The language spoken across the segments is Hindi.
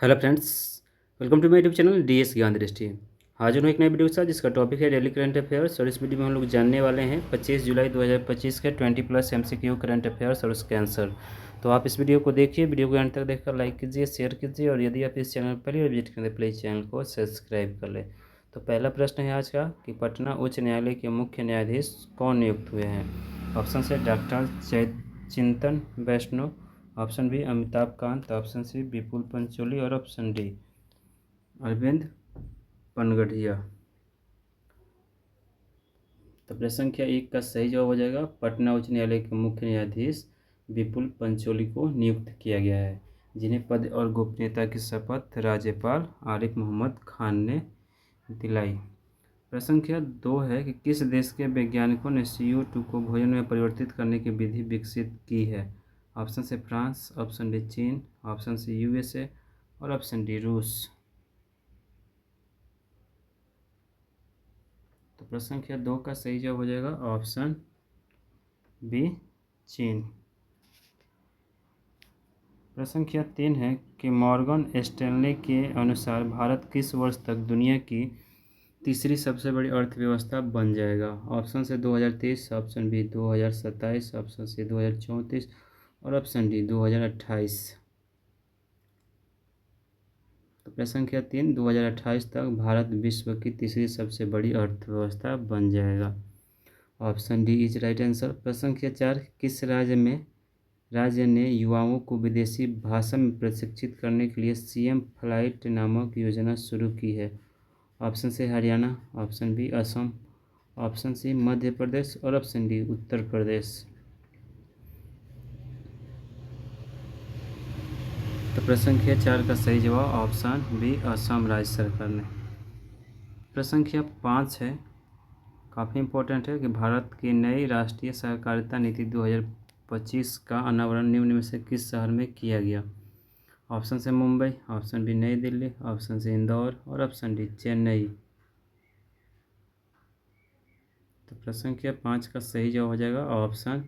Hello friends. Welcome to my YouTube channel DS Gyan Drishti. हाजिर हूँ एक नए वीडियो के साथ जिसका टॉपिक है डेली करंट अफेयर्स। और इस वीडियो में हम लोग जानने वाले हैं 25 जुलाई 2025 के 20+ एमसीक्यू करंट अफेयर्स और उसके आंसर। तो आप इस वीडियो को देखिए, वीडियो को अंत तक देखकर लाइक कीजिए, शेयर कीजिए, और यदि आप इस चैनल पर पहली बार विजिट करें प्लीज़ चैनल को सब्सक्राइब कर लें। तो पहला प्रश्न है आज का कि पटना उच्च न्यायालय के मुख्य न्यायाधीश कौन नियुक्त हुए हैं। Option A doctor Chintan Vaishnav, option B Amitabh Kant, option C Vipul Pancholi, और ऑप्शन डी अरविंद पनगढ़िया। तो प्रश्न संख्या 1 का सही जवाब हो जाएगा पटना उच्च न्यायालय के मुख्य न्यायाधीश विपुल पंचोली को नियुक्त किया गया है, जिन्हें पद और गोपनीयता की शपथ राज्यपाल आरिफ मोहम्मद खान ने दिलाई। प्रश्न संख्या 2 है कि किस देश के वैज्ञानिकों ने CO2 को भोजन में परिवर्तित करने की विधि विकसित की है। ऑप्शन से फ्रांस, ऑप्शन डी चीन, ऑप्शन सी USA और ऑप्शन डी रूस। तो प्रश्न संख्या 2 का सही जवाब हो जाएगा ऑप्शन बी चीन। प्रश्न संख्या 3 है कि मॉर्गन स्टैनली के अनुसार भारत किस वर्ष तक दुनिया की तीसरी सबसे बड़ी अर्थव्यवस्था बन जाएगा। ऑप्शन से 2023, ऑप्शन बी 2027, ऑप्शन सी 2034 और ऑप्शन डी 2028। तो प्रश्न संख्या 3, 2028 तक भारत विश्व की तीसरी सबसे बड़ी अर्थव्यवस्था बन जाएगा। Option D is right answer. प्रश्न संख्या 4, किस राज्य ने युवाओं को विदेशी भाषा में प्रशिक्षित करने के लिए CM फ्लाइट नामक योजना शुरू की है। Option A Haryana, option B Assam, option C Madhya Pradesh और ऑप्शन डी उत्तर प्रदेश। तो प्रश्न संख्या 4 का सही जवाब ऑप्शन बी असम राज्य सरकार ने। प्रश्न संख्या 5 है, काफ़ी इम्पोर्टेंट है कि भारत की नई राष्ट्रीय सहकारिता नीति 2025 का अनावरण निम्न में से किस शहर में किया गया। ऑप्शन से मुंबई, ऑप्शन बी नई दिल्ली, ऑप्शन से इंदौर और ऑप्शन डी चेन्नई। तो प्रश्न संख्या 5 का सही जवाब हो जाएगा ऑप्शन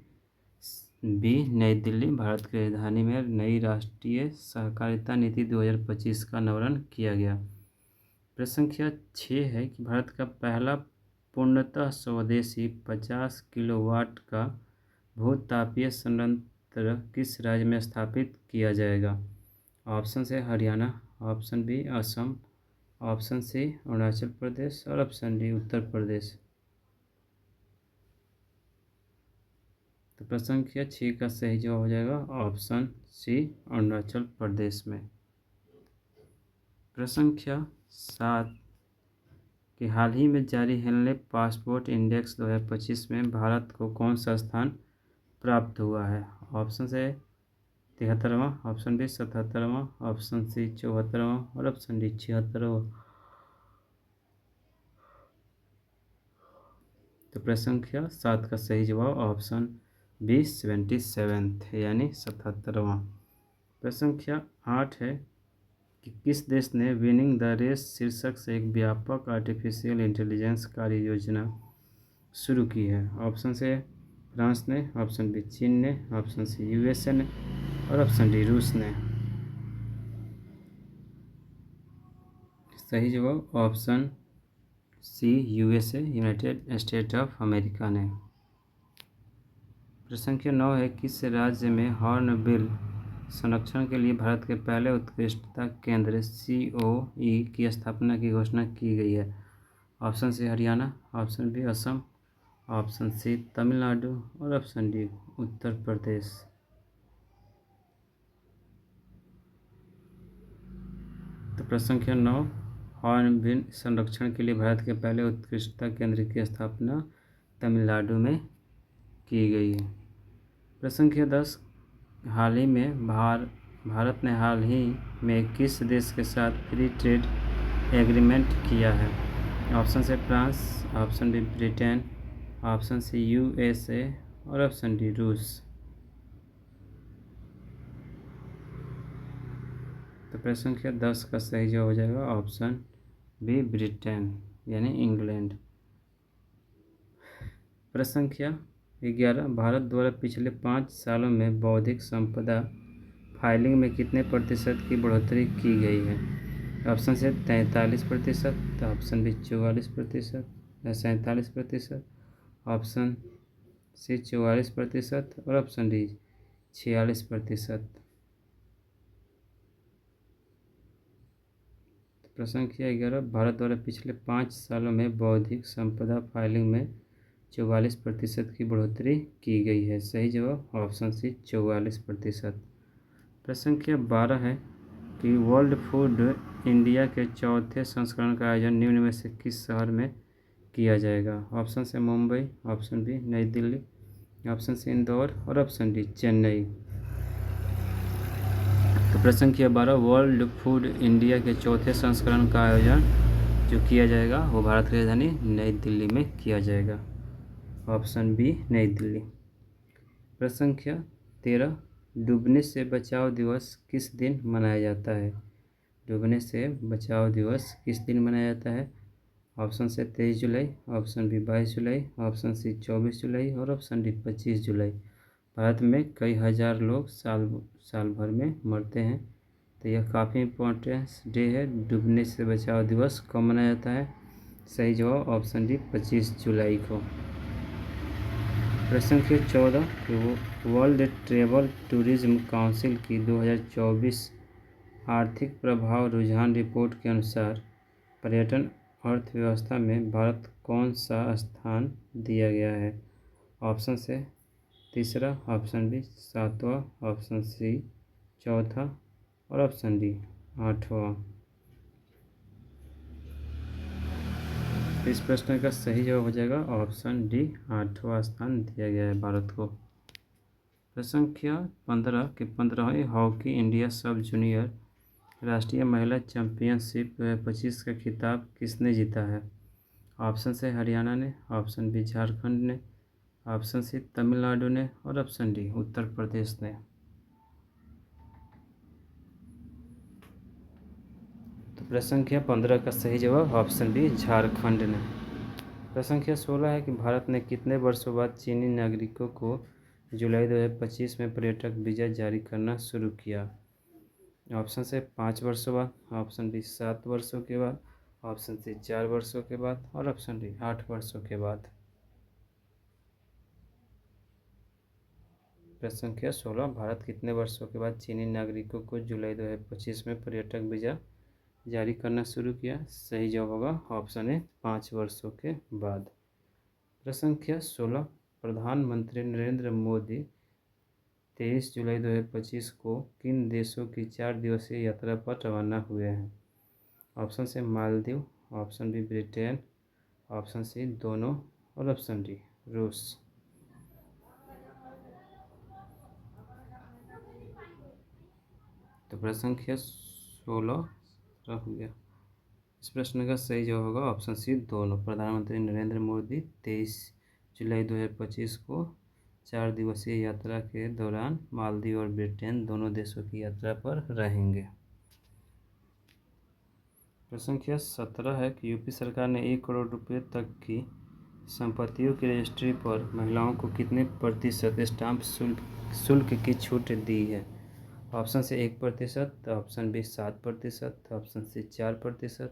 बी नई दिल्ली। भारत की राजधानी में नई राष्ट्रीय सहकारिता नीति 2025 का अनावरण किया गया। प्रश्न संख्या 6 है कि भारत का पहला पूर्णतः स्वदेशी 50 किलोवाट का भूतापीय संयंत्र किस राज्य में स्थापित किया जाएगा। Option A Haryana, option B Assam, option C Arunachal Pradesh और ऑप्शन डी उत्तर प्रदेश। तो प्रश्न संख्या 6 का सही जवाब हो जाएगा ऑप्शन सी अरुणाचल प्रदेश में। प्रश्न संख्या 7 कि हाल ही में जारी हेनले पासपोर्ट इंडेक्स 2025 में भारत को कौन सा स्थान प्राप्त हुआ है। ऑप्शन से 73वां, ऑप्शन बी 77वां, ऑप्शन सी 74वां और ऑप्शन डी 76वां। तो प्रश्न संख्या 7 का सही जवाब ऑप्शन बी 77 यानी 77वां। प्रश्न संख्या 8 है कि किस देश ने विनिंग द रेस शीर्षक से एक व्यापक आर्टिफिशियल इंटेलिजेंस कार्य योजना शुरू की है। ऑप्शन से फ्रांस ने, ऑप्शन बी चीन ने, ऑप्शन सी USA ने और ऑप्शन डी रूस ने। सही जवाब option C USA United State of America ने। प्रश्न संख्या 9 है किस राज्य में हॉर्नबिल संरक्षण के लिए भारत के पहले उत्कृष्टता केंद्र COE की स्थापना की घोषणा की गई है। Option C Haryana, option B Assam, option C Tamil Nadu और ऑप्शन डी उत्तर प्रदेश। तो प्रश्न संख्या 9, हॉर्नबिल संरक्षण के लिए भारत के पहले उत्कृष्टता केंद्र की स्थापना तमिलनाडु में की गई है। प्रश्न संख्या 10, भारत ने हाल ही में किस देश के साथ फ्री ट्रेड एग्रीमेंट किया है। ऑप्शन से France, option B Britain, option C USA और ऑप्शन डी रूस। तो प्रश्न संख्या 10 का सही जवाब हो जाएगा ऑप्शन बी ब्रिटेन यानी इंग्लैंड। प्रश्न संख्या 11, भारत द्वारा पिछले 5 सालों में बौद्धिक संपदा फाइलिंग में कितने प्रतिशत की बढ़ोतरी की गई है? ऑप्शन से 43%, ऑप्शन बी 44%, 47%, ऑप्शन सी 44% और ऑप्शन डी 46%। प्रश्न संख्या 11, भारत द्वारा पिछले 5 सालों में बौद्धिक संपदा फाइलिंग में 44% की बढ़ोतरी की गई है। सही जवाब ऑप्शन सी 44%। प्रश्न संख्या 12 है कि वर्ल्ड फूड इंडिया के चौथे संस्करण का आयोजन निम्न में से किस शहर में किया जाएगा? ऑप्शन से मुंबई, ऑप्शन बी नई दिल्ली, ऑप्शन सी इंदौर और ऑप्शन डी चेन्नई। तो प्रश्न संख्या 12, वर्ल्ड फूड इंडिया के चौथे संस्करण का आयोजन जो किया जाएगा वो भारत की राजधानी नई दिल्ली में किया जाएगा। ऑप्शन बी नई दिल्ली। प्रश्न संख्या 13, डूबने से बचाव दिवस किस दिन मनाया जाता है? डूबने से बचाव दिवस किस दिन मनाया जाता है? ऑप्शन से 23 जुलाई, ऑप्शन बी 22 जुलाई, ऑप्शन सी 24 जुलाई और ऑप्शन डी 25 जुलाई। भारत में कई हज़ार लोग साल भर में मरते हैं, तो यह काफ़ी इम्पोर्टेंस डे है। डूबने से बचाव दिवस कब मनाया जाता है? सही जवाब ऑप्शन डी 25 जुलाई को। प्रश्न संख्या 14, वर्ल्ड ट्रैवल टूरिज्म काउंसिल की 2024 आर्थिक प्रभाव रुझान रिपोर्ट के अनुसार पर्यटन अर्थव्यवस्था में भारत कौन सा स्थान दिया गया है? ऑप्शन से तीसरा, ऑप्शन बी सातवां, ऑप्शन सी चौथा और ऑप्शन डी आठवां। इस प्रश्न का सही जवाब हो जाएगा ऑप्शन डी, आठवां स्थान दिया गया है भारत को। प्रश्न संख्या 15 के 15वीं हॉकी इंडिया सब जूनियर राष्ट्रीय महिला चैंपियनशिप 2025 का खिताब किसने जीता है? ऑप्शन से हरियाणा ने, ऑप्शन बी झारखंड ने, ऑप्शन सी तमिलनाडु ने और ऑप्शन डी उत्तर प्रदेश ने। तो प्रश्न संख्या 15 का सही जवाब ऑप्शन बी झारखंड ने। प्रश्न संख्या 16 है कि भारत ने कितने वर्षों बाद चीनी नागरिकों को जुलाई 2025 में पर्यटक वीज़ा जारी करना शुरू किया? ऑप्शन से 5 वर्षों बाद, ऑप्शन बी 7 वर्षों के बाद, ऑप्शन सी 4 वर्षों के बाद और ऑप्शन डी 8 वर्षों के बाद। प्रश्न संख्या 16, भारत कितने वर्षों के बाद चीनी नागरिकों को जुलाई 2025 में पर्यटक वीज़ा जारी करना शुरू किया? सही जवाब होगा ऑप्शन ए 5 वर्षों के बाद। प्रश्न संख्या 16, प्रधानमंत्री नरेंद्र मोदी 23 जुलाई 2025 को किन देशों की 4 दिवसीय यात्रा पर रवाना हुए हैं? ऑप्शन से Maldives, option B Britain, option C दोनों और ऑप्शन डी रूस। तो प्रश्न संख्या 16 हो गया। इस प्रश्न का सही जवाब होगा ऑप्शन सी दोनों। प्रधानमंत्री नरेंद्र मोदी 23 जुलाई 2025 को 4 दिवसीय यात्रा के दौरान मालदीव और ब्रिटेन दोनों देशों की यात्रा पर रहेंगे। प्रश्न संख्या 17 है कि यूपी सरकार ने 1 करोड़ रुपये तक की संपत्तियों की रजिस्ट्री पर महिलाओं को कितने प्रतिशत स्टाम्प शुल्क की छूट दी है? ऑप्शन से 1%, ऑप्शन बी 7%, ऑप्शन सी 4%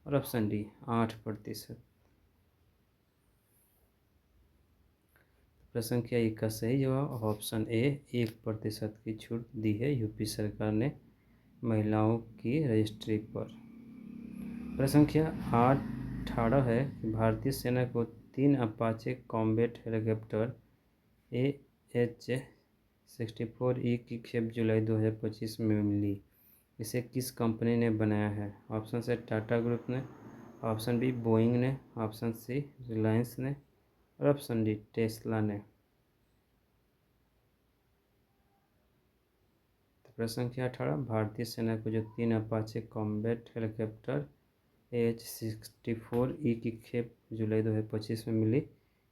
और ऑप्शन डी 8%। प्रश्न संख्या 1 का सही जवाब ऑप्शन ए 1% की छूट दी है यूपी सरकार ने महिलाओं की रजिस्ट्री पर। प्रश्न संख्या 18 है कि भारतीय सेना को 3 अपाचे कॉम्बैट हेलीकॉप्टर AH-64E की खेप जुलाई 2025 में मिली। इसे किस कंपनी ने बनाया है? ऑप्शन से टाटा ग्रुप ने, ऑप्शन बी बोइंग ने, ऑप्शन सी रिलायंस ने और ऑप्शन डी टेस्ला ने। तो प्रश्न संख्या 18, भारतीय सेना को जो 3 अपाचे कॉम्बैट हेलीकॉप्टर AH-64E की खेप जुलाई 2025 में मिली,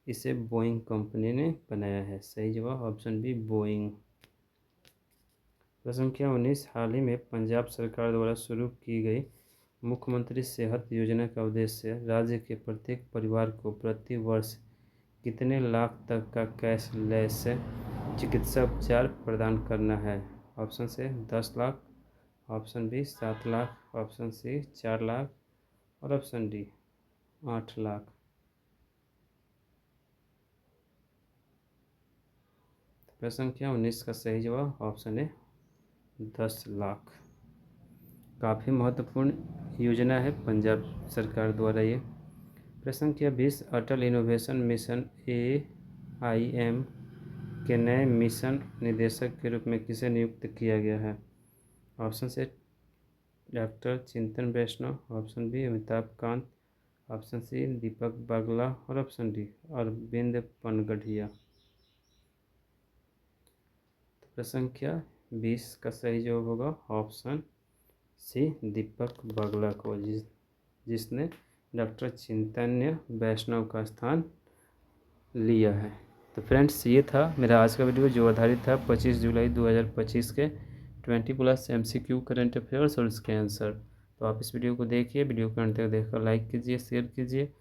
इसे बोइंग कंपनी ने बनाया है। सही जवाब ऑप्शन बी बोइंग। प्रश्न संख्या 19, हाल ही में पंजाब सरकार द्वारा शुरू की गई मुख्यमंत्री सेहत योजना का उद्देश्य राज्य के प्रत्येक परिवार को प्रति वर्ष कितने लाख तक का कैशलेस चिकित्सा उपचार प्रदान करना है? ऑप्शन से 10 lakh, option B 7 lakh, option C 4 lakh और ऑप्शन डी 8 लाख। प्रश्न संख्या 19 का सही जवाब ऑप्शन है 10 लाख। काफ़ी महत्वपूर्ण योजना है पंजाब सरकार द्वारा ये। प्रश्न संख्या 20 अटल इनोवेशन मिशन AIM के नए मिशन निदेशक के रूप में किसे नियुक्त किया गया है? Option A doctor Chintan Vaishnav, option B Amitabh Kant, option C Deepak Bagla और ऑप्शन डी अरविंद पनगढ़िया। तो प्रश्न संख्या 20 का सही जवाब होगा ऑप्शन सी दीपक बागला को, जिसने डॉक्टर चिंतन्य वैष्णव का स्थान लिया है। तो फ्रेंड्स, ये था मेरा आज का वीडियो जो आधारित था 25 जुलाई 2025 के 20+ MCQ करंट अफेयर्स और उसके आंसर। तो आप इस वीडियो को देखिए, वीडियो को अंत तक देखकर लाइक कीजिए, शेयर कीजिए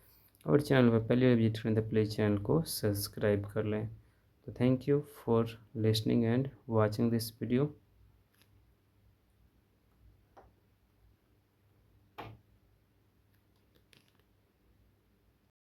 और चैनल पर पहले विजिट करें तो प्लीज़ चैनल को सब्सक्राइब कर लें। तो thank you for listening and watching this video.